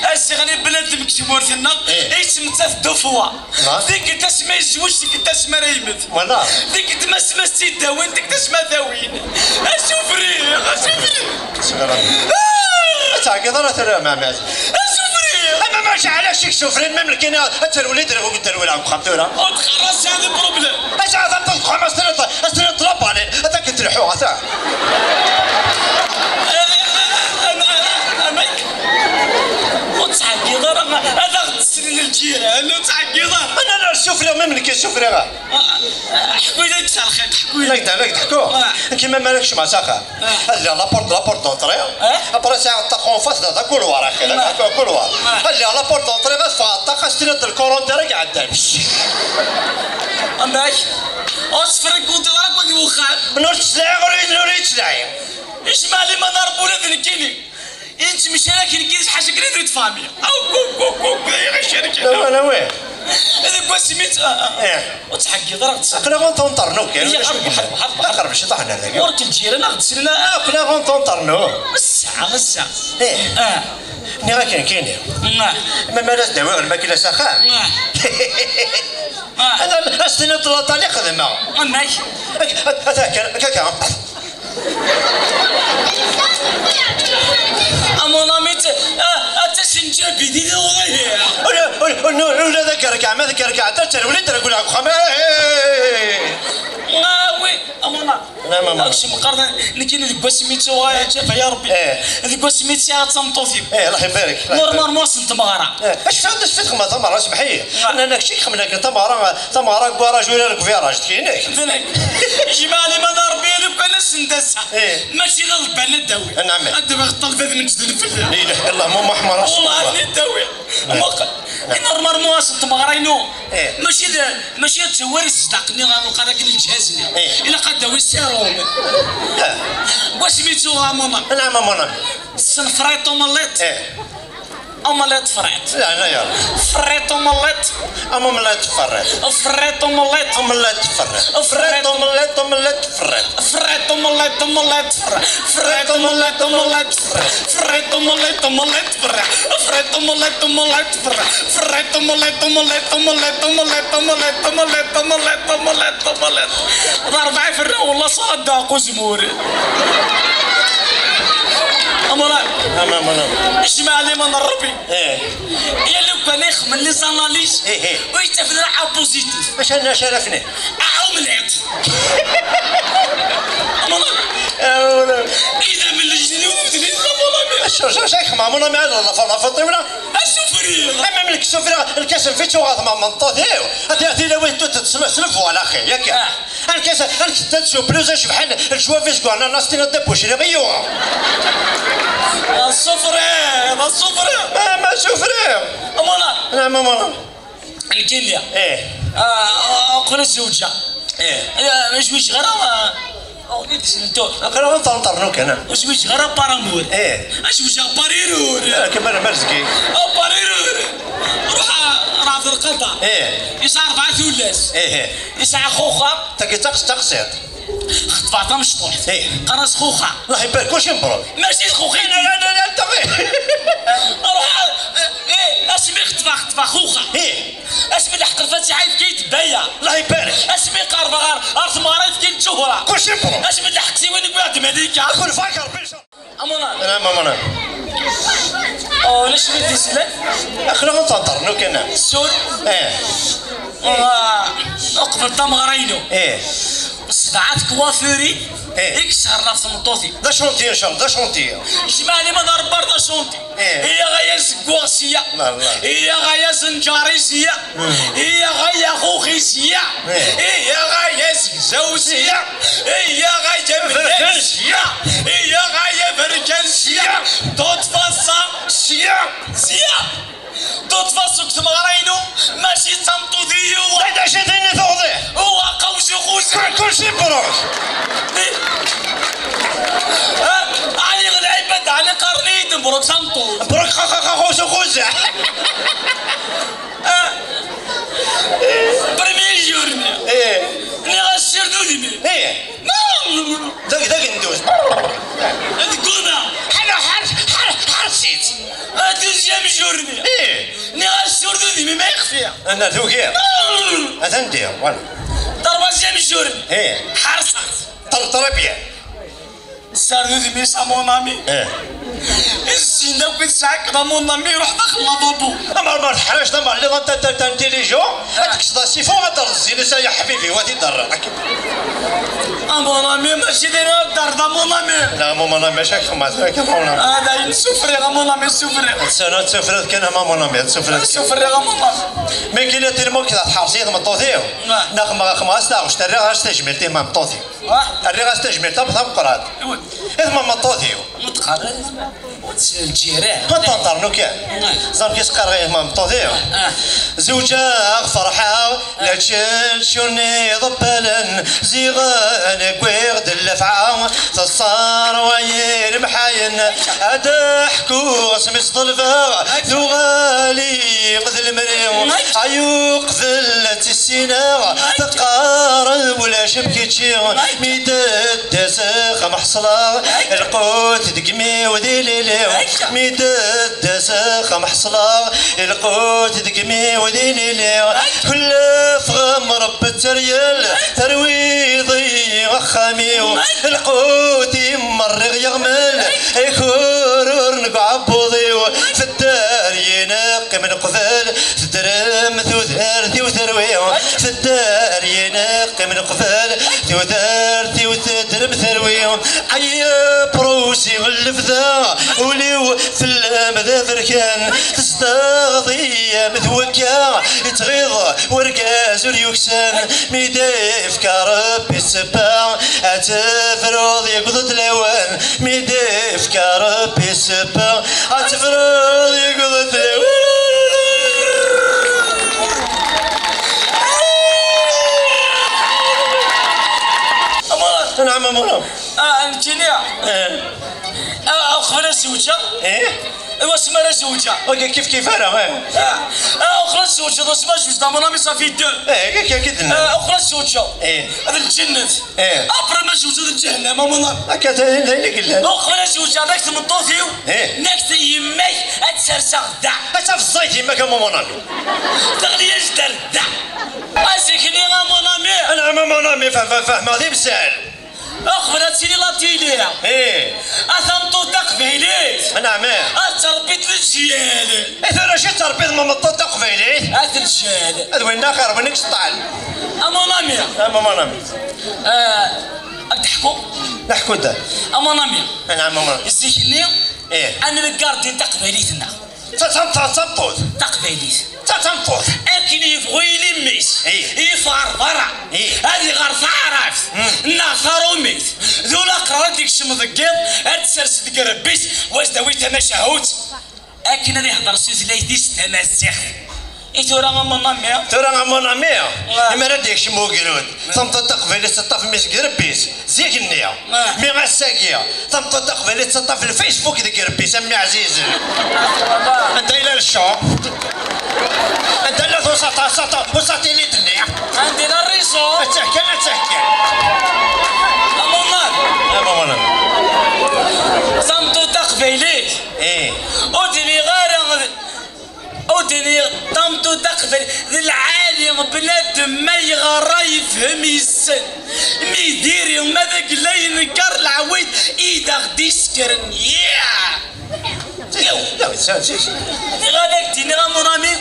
اشغلي بنادم كتمورتنا يتمتى الدفوه ديك تسمى الزوج ديك تسمى ريمت والله ديك تسمى السيداوين ديك تسمى داوين اشوفري تعقد انا ترى ما مات اشوفري اما ماشي علاش شوفرين مملك انا الترولي درو الترولي عم خمتونا وتخرج هذا بروبليم اش هذا خمس سنين طلب عليه هذاك تلحو هذا وتعقد هذا غتسنن الجيران وتعقد انا نشوف لهم مملك يشوف لها حكوا لي انت الخيط حكوا لي لك تحكوا كيما مالكش مع ساخه لا لابورت دونطري ابري ساعه تاخون فاس هذا كولوار اخي هذا كولوار لا لابورت دونطري غتفاطا خاصتي الكورون ديالك قاعد اماك اصفرك كنت راك ودي وخال نور تسلاي نوري تسلاي ايش مالي ما ضربوا لي ذنكيني انت مش انا كنكيس حاجه كريت فامي او كوك غير شركه لا وين هذاك سميت وتحكي ضربت كنا غنطنطرنو كاين حرب شي طحنا هذاك ورك الجيران غتسلنا كنا غنطنطرنو الساعه ملي راه كاين ما مالاش دواء الماكله سخان انا استنى طلعت على خدمه ماشي هذاك امون اميت اتسنجا بديده ولا ذكرك ما ذكرك عاد وليت نقول لك خما وي امونا لا ماما شي مقارنه نكين ذيك سميتو غايا يا ربي ذيك سميتها تنطوفي الله يبارك نورمالمون سنت مغاره اش فهمت تخدم تماره سمحي انا شي خمنا تماره كراج ولا كفيراج كاينك جمالي ما نربي لك انا سندسها ماشي غلط انا الداوي نعم انت غلط هذا من جديد في لا اله الا الله ماما احمر والله اني الداوي نورمالمون سنت مغارينو ماشي توري صدقني غنلقى داك اللي تجهزني الا قد داوي السيروم واش سميتو ماما نعم ماما سنفريط اومليت اومليت فريط لا انا يا فريط اومليت اومليت فريط فريط اومليت اومليت فريط فريط اومليت فريط فريط اومليت اومليت فريط اومليت اومليت فريط اومليت اومليت فريط اومليت اومليت فريط اومليت اومليت اومليت اومليت اومليت اومليت اومليت اومليت اومليت ضربعي في الرق والله صدق وزموري امونا اجمالي ما نربي يا لو كان يخمن لي زاناليز ويتفل على بوزيتيف باش انا شرفني عاومليت امونا اذا من الجنين وفدني امونا شو يخمع امونا مع الله فاطمه السفريه اما ملك السفريه الكاس فيتو غاض ما منطوطيو هذه لا وين تتسلف ولا اخي ياك الكاس تتسو بلوزه بحال الجوافيس كاع انا ستينا دبوش لا ميو السفريه ما سفريه امونا نعم امونا الكليه قول الزوجه مش غير وليد سنتو اقرا نطنطرنوك انا وش غير بارامور اش وش باريرور كمان مرزقي باريرور روح راه في القطع يسعى 4 ثلاث يسعى خوخه تقصير خطفات مشطوح قرص خوخه الله يبارك واش مبروك ماشي خوخي لا انتقي روح اسمي خطفه خوخه اسمي الحق الفاتحه كيت بايا الله يبارك اسمي قرب ارث ماريت كيت شهره واش مبروك اسمي الحق سيوانك بعد مليكه اخو فاكر بيش امونا انا ماما ليش بدي سلك اخنا نطنطرنوك انا السود اقبل تمغرينو صدعات كوافيري يكسر نفس المطوطي دا شونتي ان شاء الله دا شونتي جمالي ما دار برد شونتي هي غايز كواسيه هي غايز نجاريسيه هي غايا خوخيسيه هي غايز زوسيه هي غايا بركنسيه هي غايا بركنسيه دوت فاسا سيا دوت فاسو كتمغرينو ماشي تمطوذيو هذا شي ثاني توضيح هو قوس خوس كل شيء بروح علي العباد علي قرنيد بروك سمطو بروك خوس بريمير جورني ني غسير دولي داك ندوز تقولنا حرسيت دوزيام السورني ايه ني السورني ما يخفي انا ذوقي هذا ندير وانا طربازيام الجورني ايه حرصت طربيا السردودي ميسا مون امي ايه الزينة كنت ساعك مون امي روح داخل لابابو ما تحرجت ما اللي انت انتيليجون هذاك السيفون هذا الزين يا حبيبي وادي درك مون امي ماشي داير الدار دا مون امي لا ماما ماشي كما مون هذا يتسفري غا مون امي سفري سنة تسفرت كان ماما تسفرت سفري غا مون امي ما كاين لا تلمو كذا تحرصي مطوطيو ناخما خماس تا اشتريها استجملتي ما مطوطي الريغا استجملتها بثمقرات اسمها مطوطيو متقرر الجيران تنطرنو كان زعما كيسقر غير ما مطوطيو زوجة فرحة لا تشوني ضبالا زيغان كويغد اللفعة تصار وير محاين أدحكو اسمس ظلفة ثغالي قذ المريم عيوق ذلت السيناء تقارب ولا شبكتشي ميداد دساخ محصلة القوت دقمي وذي ليلي ميداد دساخ محصلة القوت دقمي وذي ليلي كل فغم رب التريال ترويضي وخامي القوت يمرغ يغمل يكورور نقع بوضي في الدار ينقي من قفل تدرم ثوثارتي وثروي في الدار ينقي من قفل ثوثارتي وتدرم ثروي عيب روسي اللفذا وليو في اللام فركان تستغضي مثوكا يتغيظ ورقاز وريوكسان ميداف كربي السبا اتفرض يقضد لوان ميداف كربي السبا اتفرض يقضد لوان نعم ماما انتينيا اخرى زوجة ايه واسمها زوجة كيف انا اخرى زوجة اسمها جوج دا مون امي صافي دو ايه كيدنا اخرى زوجة ايه هذا الجنة ايه ابرا ما زوجة الجهنم مون امي هكا اللي قلنا اخرى زوجة هذاك تمطوطيو ايه ناكت يماك اتسرسى غدا اتا في الزيت يماك ماما امي تغلي جدر دا اسكني غا مون امي انا ماما امي فاهم هذه بسهل اخبرت سيني لاتيليا ايه اثمتو تقبيليت نعم اتربيت الجيال اذا راه تربيض ما مطط قبيلي هذا الجيال هذا وين اخر وينك سطعن امون امي ماما امي تحكوا نحكوا ده امون امي نعم ماما الزيكني ايه انا الكاردين تقبيليتنا تنطوط تقبيليت تنطوط لكن يبغي يلميس إيه. يفرفر هذه غرفة عرف ناخر وميت ذولا قرار ديك الشمضكيض هاد سرس ديك ربيس واش داويتها ما شهوت لكن هذه يهضر سوس ليتيس تمسخ تورا غمون امي تورا غمون امي ما رديك شمو قرود تنطط تقبيلي تطف مسك ربيس زيك النية مي غساقية تنطط تقبيلي تطف الفيسبوك ديك ربيس امي عزيز انت الى الشوب انت لا وسطي لي الدنيا عندنا الريسو تحكي امون صمتو تقبيلي ايه وديني غير وديني طمتو تقبل العالم بنادم ما يغرى يفهم يسن ميديري وما ذاك لا ينكر العويد ايدا غدي يسكرن غاداك ديني غا مون امي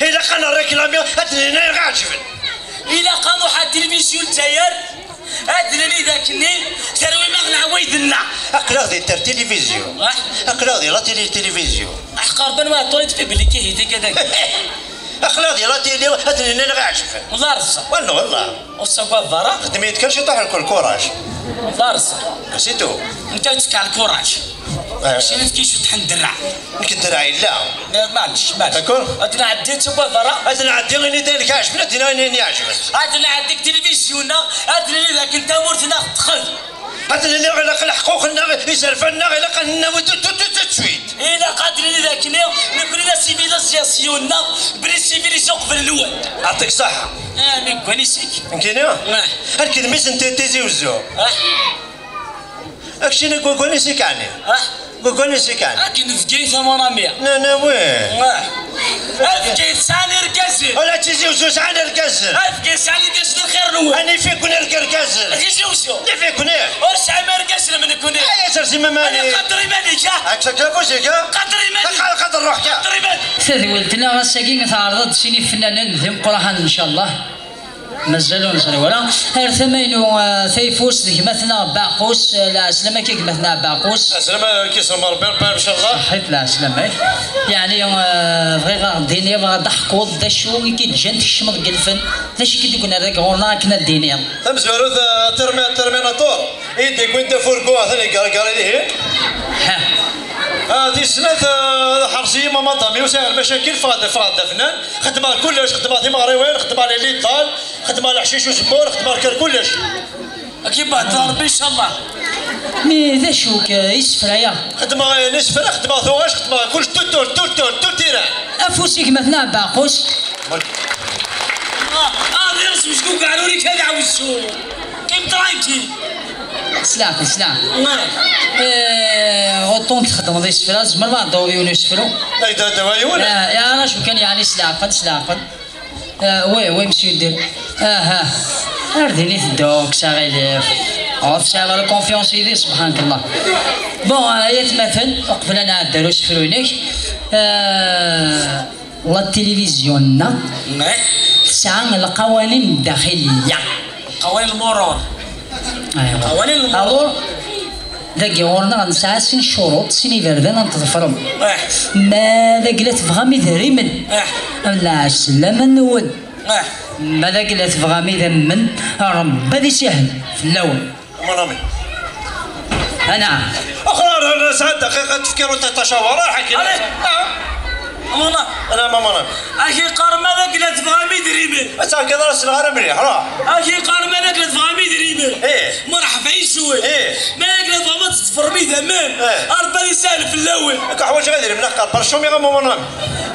إلا قانا الريكلامي هاتني غاجبن إلا قانو حد تلفزيون تاير هادني ذاك النيل تروي مغنى عويدنا اقراضي تر تلفزيون اقراضي لا تلفزيون قربان ما طولت في بليكي هيدي كذاك اخلاقي لا تيلي هاتني انا غاجبن والله رصا والله وصفا الضرا خدمي يتكلش يطيح الكل كوراج والله رصا سيتو انت تسكع الكوراج ماشي نفكيش تحن درع يمكن دراعي لا معلش داكور ادنا عديت صفا الضرا ادنا عدي غير دايرك عاجبني ادنا يعجبك ادنا عديك تلفزيوننا ادنا اذا كنت مورتنا دخل هاتني اللي على حقوقنا يسرفنا على قلنا وتسويت إلا قادرين إذا كنا نقول لا سيفيليزاسيوننا بلي سيفيليزاسيون قبل الأول يعطيك الصحة مي كوانيسيك يمكن هالكلمة انت تيزي وزو اكشي نقول كوانيسيك يعني قول لي كان لكن فقيت مونامي لا وين فقيت ساني ركازل ولا تجي وزوج عن الكسر فقيت ساني ركازل الخير نوال انا فيك كون الكسر كيجي وشو اللي فيك كون واش عمر ركازل من يكون يا سرسي ما مالي انا قدري مالي جا هاك كوشي قدري مالي قدر روحك قدري مالي ثاني ولدنا غاساكي تعرض سيني فنانين ذم قراحا ان شاء الله مازالوا نصري ولا غير ثمينو ثيفوس ذيك مثلا باقوس لا سلامة كيك مثلا باقوس سلامة كيسلم ربي ان شاء الله صحيت لا سلامة يعني بغي غاديني بغا ضحكو دا شو كي تجنت الشمط قلفن باش كي تقول هذاك غورنا كنا الدينيا تمزورو ترميناتور يديك وين فوركو ثاني قال ليه ها هذه السنة حرسية ما مضامي وسائل المشاكل فاضة فنان خدمة كلش خدمة ثماري وين خدمة لي طال خدمة الحشيش وسمور خدمة كلش اكيد بعد ربي ان شاء الله مي ذا شوك يسفرايا خدمة نسفرة خدمة ثواش خدمة كلش تول تيران افوسيك مثلا باقوس غير رسم شكون قالوا لي كذا عاوزو كيف ترايكي سلام غطون تخدم ذي السفرة زمر ما ضوي ونسفرو لا يدا دواي ولا يا انا شو كان يعني سلاقا وي مسيو دير ها ارديني في الدوك ساغي عرف ساغي الكونفيونس يدي سبحانك الله بون يتمثل قبل انا دارو سفرونيك لا التلفزيون تسعى القوانين الداخليه قوانين المرور ايوا قوانين المرور الور ذاك ورنا غنسعى سين شروط سين يبردان نتظفرهم ماذا قلت فغامي ذريمن لا سلام النود ماذا قلت فغامي ذمن ربي ذي سهل في اللون مرامي نعم اخرى ساعات دقيقة تفكير وتتشاور حكي ماما انا ما مرامي اخي قار ماذا قلت فغامي ذريمن بس هكذا راس الغرام مليح راه اخي قار ماذا قلت فغامي ذريمن ايه مرحبا شوي ايه ما قلت فما تتفرمي ذمان ربي يسهل في اللون هكا حوايج غادي من قال برشومي غا مرامي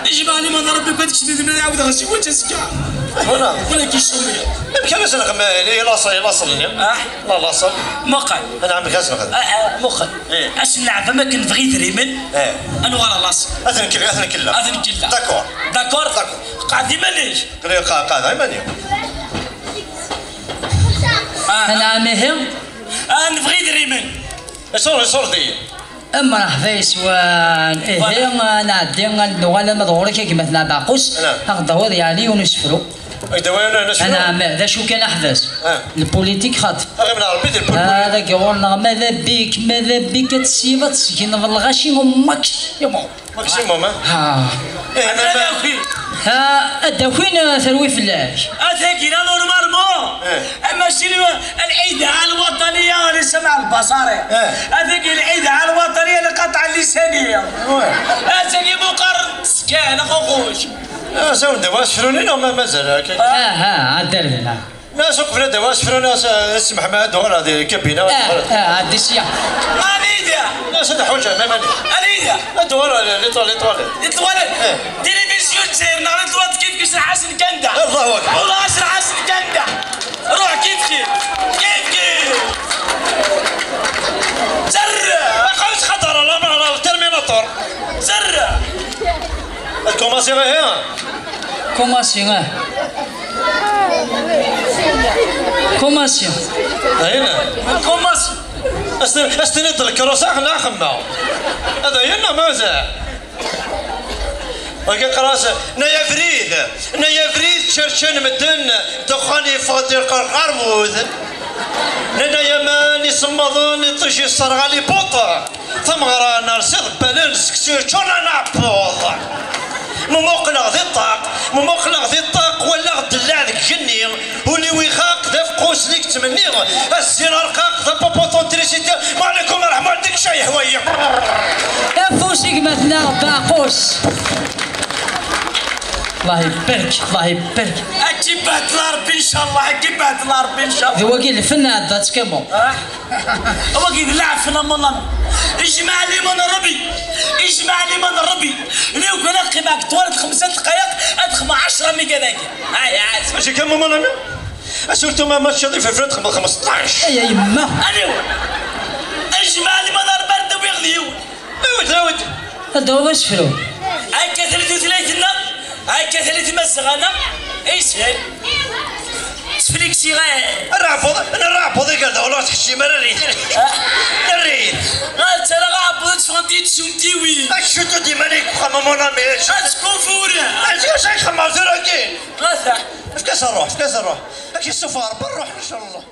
يجمع لي ما ربي كنت شديد من يعاود غاسي وانت سكا هنا ولا كيشومي يمكن انا نغم لاصل لا لاصل مقل انا عم كاس ناخذ مقل اش نلعب ما كنبغي ذريمن انا ورا لاص اذن كلا داكور قاعد مانيش قاعد ماني انا مهم نبغي ذريمن صور دي اما حفيس والاهي نعدي اللغه المدغوره كي مثلا باقوس نقدروا يعني ونسفروا انا ذا شو كان احدث البوليتيك خاطر هذا قولنا ماذا بك تسيبه تسكن في الغاشي ماكسيموم ها الدوين ثروي فلاش أتاكينا نورمالمون أما شنو العيدة الوطنية لسمع البصري أتاكي العيدة الوطنية لقطع اللسانية أتاكي مقارنة سكان أخوش ساون دواس فروني ما مازال عدل لنا لا سوق فلا دواس فروني اسمح ما دور هذه كابينة هادي سيا اليدا لا سد حوجة ما ماني اليدا الدوار ليطواليت تلفزيون سير نغلط الوقت كيف كيش حسن كندا الله اكبر والله حسن كندا روح كيف زر ما قالش خطر الله ترميناتور زر الكوماسي غير كوماسيون هنا الكوماسي استند الكروساخ ناخمه هذا هنا مازال وكي قراص نايا فريد شرشن مدن دخاني فاضي قرموذ نايا ماني صمضوني طيشي الصرغالي بوطة ثم غرانا رصيد بالانس كسير شونا نعبوض مموقلغ ذي الطاق ولا غدلع ذيك جني ولي ويخاق ذا فقوس ليك تمني السير رقاق ذا بوبوطون تريسيتي ما عليكم رحمة عندك شي هوية فوسيك مثلا باقوس الله يبارك اكيبات الاربي ان شاء الله ذي وقيل الفن ذات كمو وقيل اللعب فينا منام اجمع لي من ربي لو كان قيمك طوال 5 دقائق ادخل 10 ميجا ذاك هاي عاد ماشي كم منام اسولتو ما ماتش في فرد 15 يا يما اجمع لي من برد ويغليو هذا وسفرو هكا 33 هكا 3 مزغنا يسهل تفليكسي غير الرابط قال ولا تحشي ما ريت نريد انت راه غابط تفهمتي تسومتيوي شفتو ديما ليك خمامونا ميش تكون فوري اش خمام زراكين غاثا فكاس نروح هاكي السفار بنروح ان شاء الله